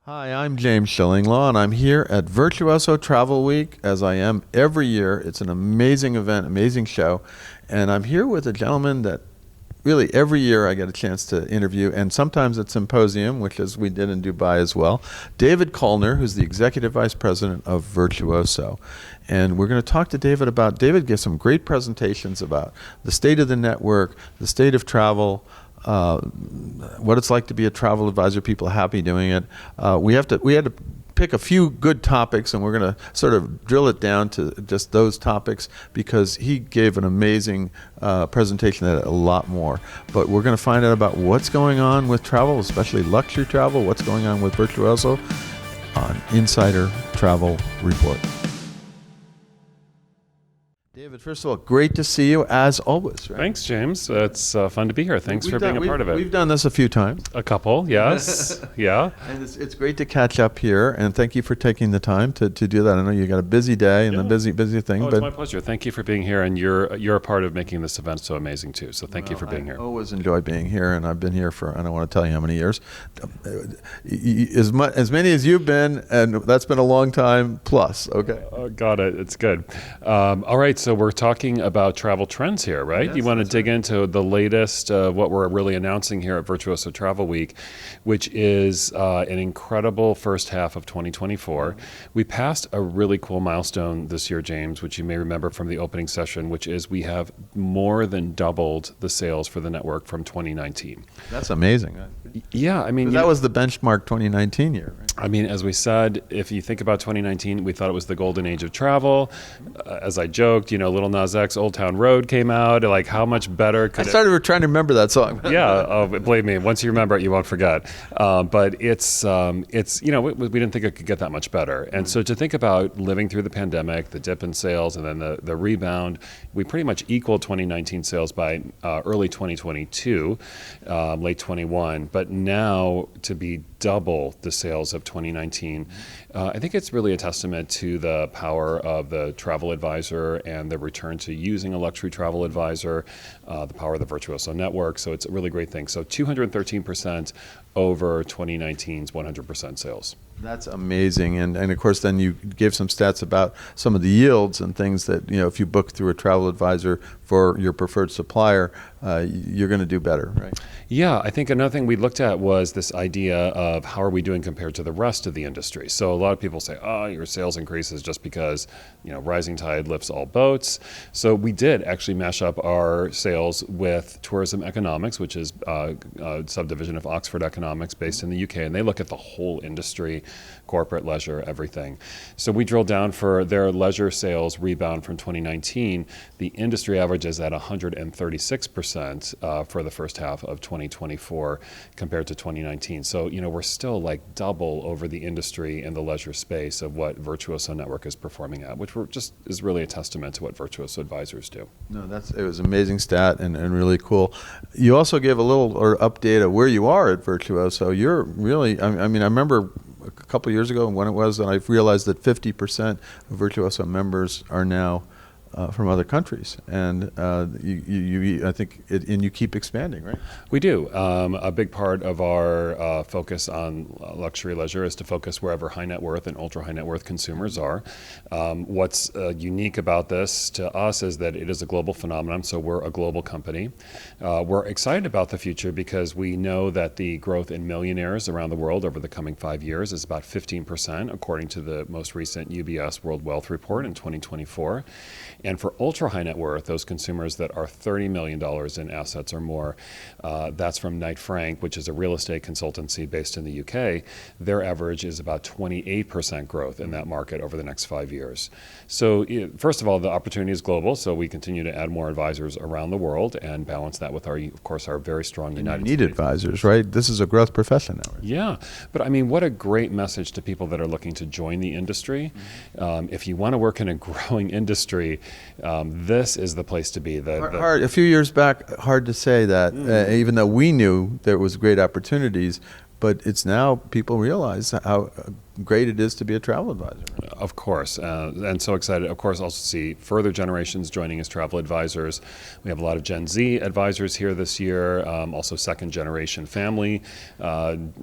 Hi, I'm James Schillinglaw, and I'm here at Virtuoso Travel Week, as I am every year. It's an amazing event, amazing show, and I'm here with a gentleman that really every year I get a chance to interview, and sometimes at Symposium, which is we did in Dubai as well. David Kollner, who's the Executive Vice President of Virtuoso. And we're going to talk to David about, David gives some great presentations about the state of the network, the state of travel, what it's like to be a travel advisor, people happy doing it. We had to pick a few good topics, and we're going to sort of drill it down to just those topics because he gave an amazing presentation that had a lot more. But we're going to find out about what's going on with travel, especially luxury travel, what's going on with Virtuoso on Insider Travel Report. David, first of all, great to see you as always. Right? Thanks, James. It's fun to be here. Thanks for being a part of it. We've done this a few times. A couple, yes. Yeah. And it's great to catch up here, and thank you for taking the time to do that. I know you got a busy day and a busy thing. It's my pleasure. Thank you for being here, and you're a part of making this event so amazing too. So thank you for being here. I always enjoy being here, and I've been here for I don't want to tell you how many years. As many as you've been, and that's been a long time plus. Okay. Got it. It's good. All right. So we're talking about travel trends here, right? Yes, you want to dig into the latest, what we're really announcing here at Virtuoso Travel Week, which is an incredible first half of 2024. We passed a really cool milestone this year, James, which you may remember from the opening session, which is we have more than doubled the sales for the network from 2019. That's amazing. Yeah, I mean, that was the benchmark 2019 year. Right? I mean, as we said, if you think about 2019, we thought it was the golden age of travel. As I joked, Little Nas X, Old Town Road came out. Like, how much better could I started trying to remember that song. Yeah, believe me, once you remember it, you won't forget. But it's we didn't think it could get that much better. And so to think about living through the pandemic, the dip in sales, and then the rebound, we pretty much equaled 2019 sales by early 2022, late 21. But now to be double the sales of 2019, I think it's really a testament to the power of the travel advisor and the return to using a luxury travel advisor, the power of the Virtuoso network. So it's a really great thing. So 213% over 2019's 100% sales. That's amazing. And of course, then you gave some stats about some of the yields and things that, if you book through a travel advisor for your preferred supplier, you're going to do better, right? Yeah, I think another thing we looked at was this idea of how are we doing compared to the rest of the industry. So a lot of people say, your sales increases just because, rising tide lifts all boats. So we did actually mash up our sales with Tourism Economics, which is a subdivision of Oxford Economics based in the UK, and they look at the whole industry, corporate, leisure, everything. So we drilled down for their leisure sales rebound from 2019. The industry average is at 136% for the first half of 2024 compared to 2019. So, we're still like double over the industry in the leisure space of what Virtuoso Network is performing at, which is really a testament to what Virtuoso advisors do. No, it was an amazing stat and really cool. You also gave a little update of where you are at Virtuoso. You're really, I remember a couple of years ago when it was, and I realized that 50% of Virtuoso members are now from other countries, and I think and you keep expanding, right? We do. A big part of our focus on luxury leisure is to focus wherever high net worth and ultra high net worth consumers are. What's unique about this to us is that it is a global phenomenon, so we're a global company. We're excited about the future because we know that the growth in millionaires around the world over the coming 5 years is about 15%, according to the most recent UBS World Wealth Report in 2024. And for ultra high net worth, those consumers that are $30 million in assets or more, that's from Knight Frank, which is a real estate consultancy based in the UK. Their average is about 28% growth in that market over the next 5 years. So first of all, the opportunity is global, so we continue to add more advisors around the world and balance that with our very strong United States. You need advisors, right? This is a growth profession now. Right? Yeah, but what a great message to people that are looking to join the industry. If you want to work in a growing industry, this is the place to be. A few years back, hard to say that, even though we knew there was great opportunities, but it's now people realize how great it is to be a travel advisor. Of course, and so excited. Of course, also see further generations joining as travel advisors. We have a lot of Gen Z advisors here this year, also second generation family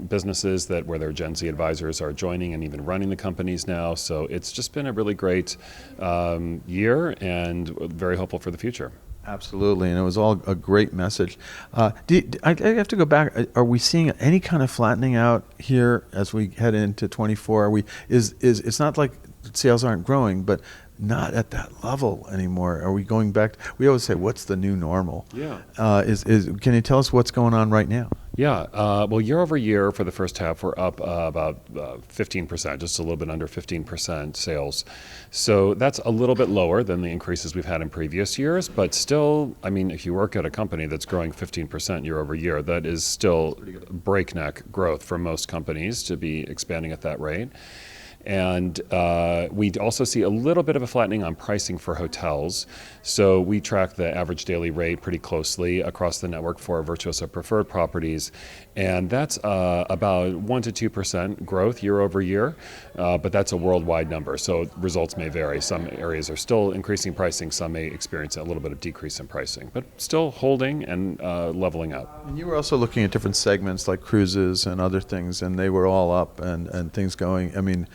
businesses where their Gen Z advisors are joining and even running the companies now. So it's just been a really great year and very hopeful for the future. Absolutely, and it was all a great message. I have to go back. Are we seeing any kind of flattening out here as we head into 24? It's not like sales aren't growing, but not at that level anymore. Are we going back? We always say, "What's the new normal?" Yeah. Can you tell us what's going on right now? Yeah. Well, year over year for the first half, we're up about 15%, just a little bit under 15% sales. So that's a little bit lower than the increases we've had in previous years, but still, I mean, if you work at a company that's growing 15% year over year, that is still breakneck growth for most companies to be expanding at that rate. And we also see a little bit of a flattening on pricing for hotels. So we track the average daily rate pretty closely across the network for Virtuoso preferred properties. And that's about 1 to 2% growth year over year, but that's a worldwide number. So results may vary. Some areas are still increasing pricing. Some may experience a little bit of decrease in pricing, but still holding and leveling out. And you were also looking at different segments like cruises and other things, and they were all up and things going. I mean,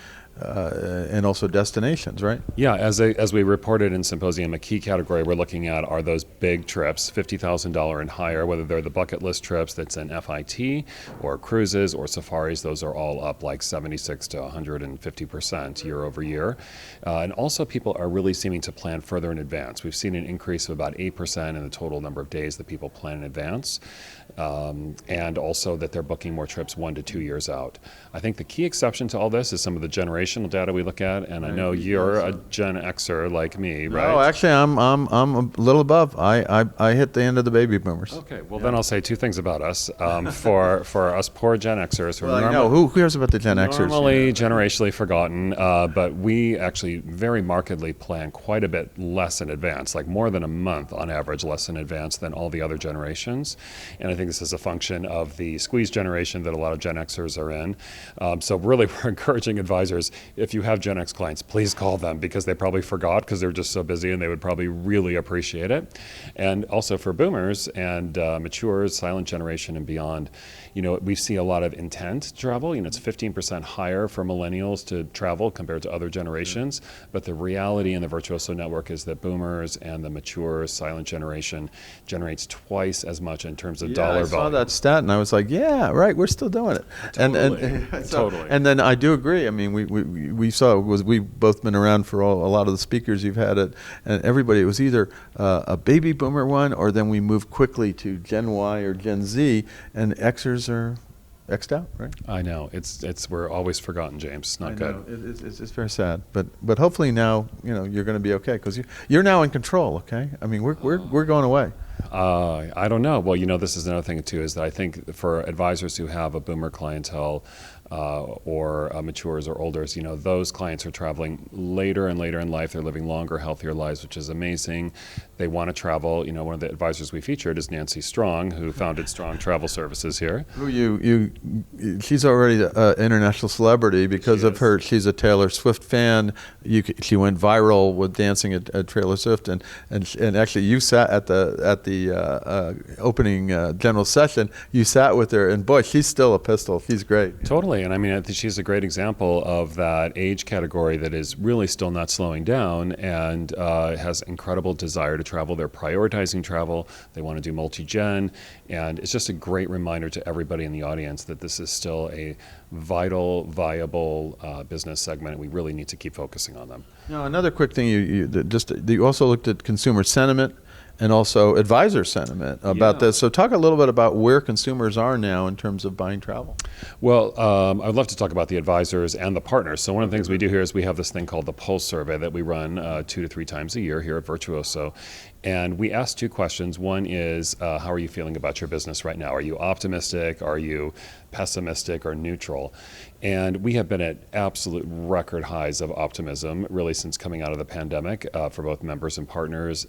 and also destinations, right? Yeah, as we reported in Symposium, a key category we're looking at are those big trips, $50,000 and higher, whether they're the bucket list trips that's in FIT or cruises or safaris. Those are all up like 76 to 150% year over year. And also people are really seeming to plan further in advance. We've seen an increase of about 8% in the total number of days that people plan in advance. And also that they're booking more trips 1 to 2 years out. I think the key exception to all this is some of the generational data we look at, and I know you're a Gen Xer like me, right? No, actually, I'm a little above. I hit the end of the baby boomers. Okay, well then I'll say two things about us. For us poor Gen Xers, who cares about the Gen Xers? Normally generationally forgotten, but we actually very markedly plan quite a bit less in advance, like more than a month on average less in advance than all the other generations. And I think this is a function of the squeeze generation that a lot of Gen Xers are in. So really we're encouraging advisors, if you have Gen X clients, please call them because they probably forgot because they're just so busy and they would probably really appreciate it. And also for boomers and matures, silent generation and beyond, we see a lot of intent to travel. It's 15% higher for millennials to travel compared to other generations. But the reality in the Virtuoso network is that boomers and the mature, silent generation generates twice as much in terms of dollar volume. I saw that stat and I was like, yeah, right, we're still doing it. Totally. Totally. And then I do agree. I mean, we've both been around for a lot of the speakers you've had and everybody. It was either a baby boomer one, or then we moved quickly to Gen Y or Gen Z, and Xers are X'd out, right? I know we're always forgotten, James. It's not good. It's very sad, but hopefully now you're going to be okay because you're now in control. Okay, I mean we're going away. I don't know. Well, this is another thing too, is that I think for advisors who have a boomer clientele or matures or olders, those clients are traveling later and later in life. They're living longer, healthier lives, which is amazing. They want to travel. One of the advisors we featured is Nancy Strong, who founded Strong Travel Services here. Who she's already an international celebrity because of her. She's a Taylor Swift fan. She went viral with dancing at Taylor Swift, and actually you sat at the opening general session. You sat with her, and boy, she's still a pistol. She's great. Totally, and I mean, I think she's a great example of that age category that is really still not slowing down and has incredible desire to travel. They're prioritizing travel. They want to do multi-gen, and it's just a great reminder to everybody in the audience that this is still a vital, viable business segment, and we really need to keep focusing on them. Now, another quick thing, you also looked at consumer sentiment and also advisor sentiment about this. So talk a little bit about where consumers are now in terms of buying travel. Well, I'd love to talk about the advisors and the partners. So one of the things we do here is we have this thing called the Pulse Survey that we run 2 to 3 times a year here at Virtuoso. And we ask 2 questions. One is, how are you feeling about your business right now? Are you optimistic? Are you pessimistic or neutral? And we have been at absolute record highs of optimism really since coming out of the pandemic for both members and partners,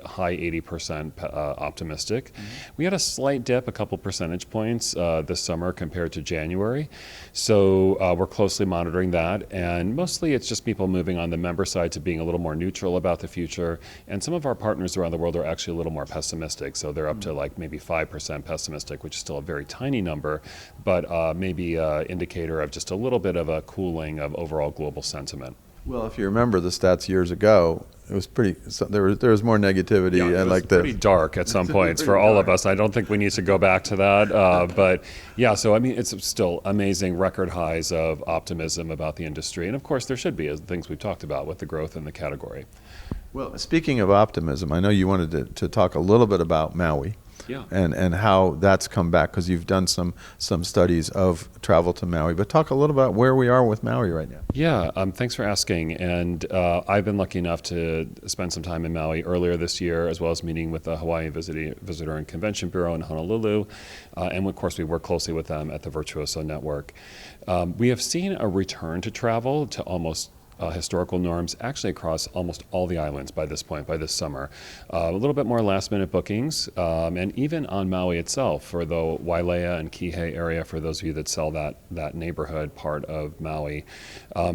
high 80% optimistic. We had a slight dip, a couple percentage points this summer compared to January. So we're closely monitoring that. And mostly it's just people moving on the member side to being a little more neutral about the future. And some of our partners around the world are actually a little more pessimistic. So they're up to like maybe 5% pessimistic, which is still a very tiny number, but maybe an indicator of just a little bit of a cooling of overall global sentiment. Well, if you remember the stats years ago, it was pretty. So there was more negativity, Yeah, it and was like pretty dark at some points for all of us. I don't think we need to go back to that, but yeah. So I mean, it's still amazing record highs of optimism about the industry, and of course there should be, as things we've talked about with the growth in the category. Well, speaking of optimism, I know you wanted to talk a little bit about Maui. Yeah. And how that's come back, because you've done some studies of travel to Maui. But talk a little about where we are with Maui right now. Yeah, thanks for asking. And I've been lucky enough to spend some time in Maui earlier this year, as well as meeting with the Hawaii Visitor and Convention Bureau in Honolulu. And of course, we work closely with them at the Virtuoso Network. We have seen a return to travel to almost historical norms actually across almost all the islands by this point, by this summer. A little bit more last minute bookings, and even on Maui itself for the Wailea and Kihei area, for those of you that sell that neighborhood part of Maui,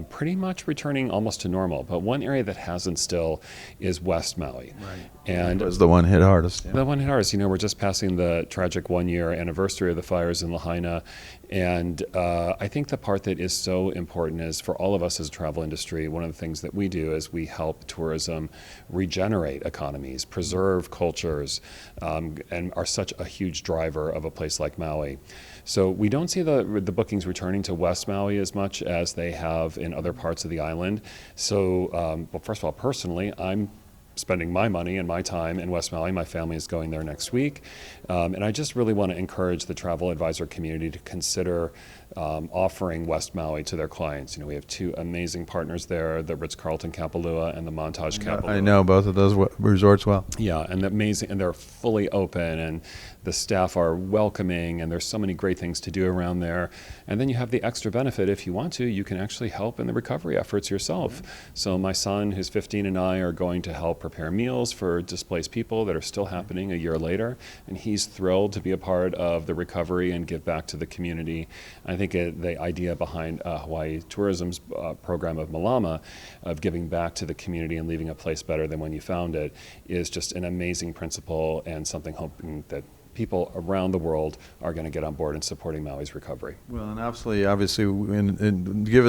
pretty much returning almost to normal. But one area that hasn't still is West Maui. Right. And it was the one hit hardest. Yeah. The one hit hardest. We're just passing the tragic 1-year anniversary of the fires in Lahaina. And I think the part that is so important is for all of us as a travel industry, one of the things that we do is we help tourism regenerate economies, preserve cultures, and are such a huge driver of a place like Maui. So we don't see the bookings returning to West Maui as much as they have in other parts of the island. So, well, first of all, personally, I'm spending my money and my time in West Maui. My family is going there next week. And I just really want to encourage the travel advisor community to consider offering West Maui to their clients. We have 2 amazing partners there, the Ritz-Carlton Kapalua and the Montage Kapalua. I know both of those resorts well. Yeah, and amazing, and they're fully open, and the staff are welcoming, and there's so many great things to do around there. And then you have the extra benefit, if you want to, you can actually help in the recovery efforts yourself. So my son, who's 15, and I are going to help prepare meals for displaced people that are still happening a year later, and he's thrilled to be a part of the recovery and give back to the community. I think the idea behind Hawaii Tourism's program of Malama, of giving back to the community and leaving a place better than when you found it, is just an amazing principle, and something hoping that people around the world are going to get on board in supporting Maui's recovery. Well, and obviously, given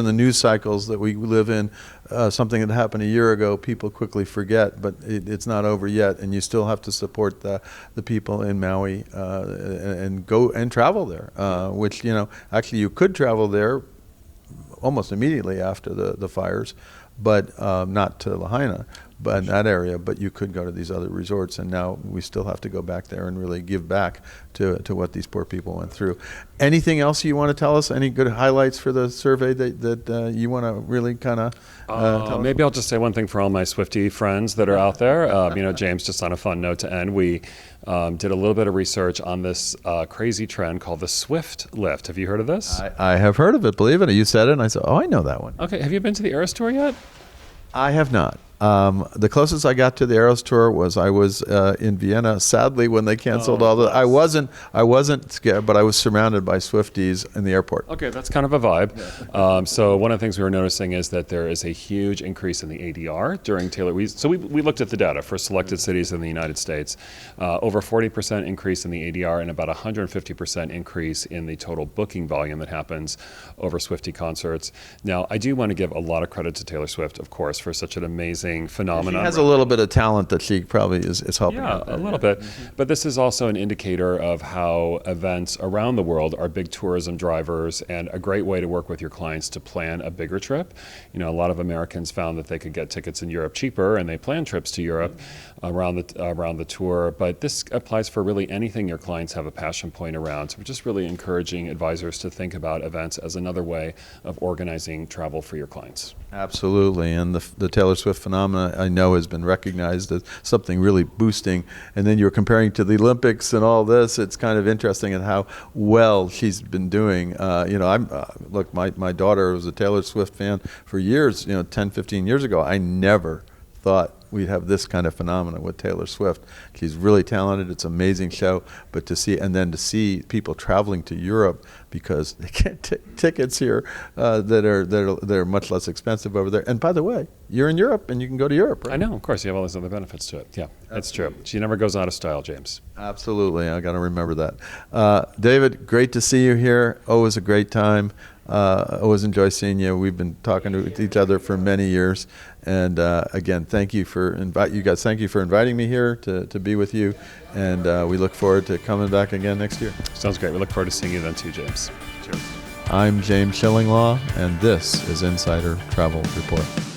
the news cycles that we live in, something that happened a year ago, people quickly forget, but it's not over yet, and you still have to support the people in Maui and go and travel there, which, actually you could travel there almost immediately after the fires, but not to Lahaina. But in that area, but you could go to these other resorts, and now we still have to go back there and really give back to what these poor people went through. Anything else you want to tell us? Any good highlights for the survey that you want to really kind of tell us? Maybe I'll just say one thing for all my Swiftie friends that are out there. James, just on a fun note to end, we did a little bit of research on this crazy trend called the Swift lift. Have you heard of this? I have heard of it, believe it. You said it, and I said, I know that one. Okay, have you been to the Eras Tour yet? I have not. The closest I got to the Eras Tour was I was in Vienna. Sadly, when they canceled all the, I wasn't scared, but I was surrounded by Swifties in the airport. Okay, that's kind of a vibe. So one of the things we were noticing is that there is a huge increase in the ADR during Taylor. We looked at the data for selected cities in the United States. Over 40% increase in the ADR and about 150% increase in the total booking volume that happens over Swiftie concerts. Now, I do want to give a lot of credit to Taylor Swift, of course, for such an amazing phenomenon. She has a little bit of talent that she probably is helping. Yeah, a little bit. But this is also an indicator of how events around the world are big tourism drivers, and a great way to work with your clients to plan a bigger trip. A lot of Americans found that they could get tickets in Europe cheaper, and they plan trips to Europe around the tour. But this applies for really anything your clients have a passion point around. So we're just really encouraging advisors to think about events as another way of organizing travel for your clients. Absolutely, and the Taylor Swift phenomena, I know, has been recognized as something really boosting. And then you're comparing to the Olympics and all this. It's kind of interesting at how well she's been doing. Look, my daughter was a Taylor Swift fan for years. 10, 15 years ago, I never thought we'd have this kind of phenomenon with Taylor Swift. She's really talented. It's an amazing show. But to see people traveling to Europe because they can't take tickets here that are much less expensive over there. And by the way, you're in Europe and you can go to Europe, right? I know, of course, you have all these other benefits to it. Yeah, that's true. She never goes out of style, James. Absolutely. I got to remember that. David, great to see you here. Always a great time. Always enjoy seeing you. We've been talking to each other for many years. And again, thank you for inviting me here to be with you. And we look forward to coming back again next year. Sounds great. We look forward to seeing you then too, James. Cheers. I'm James Shillinglaw, and this is Insider Travel Report.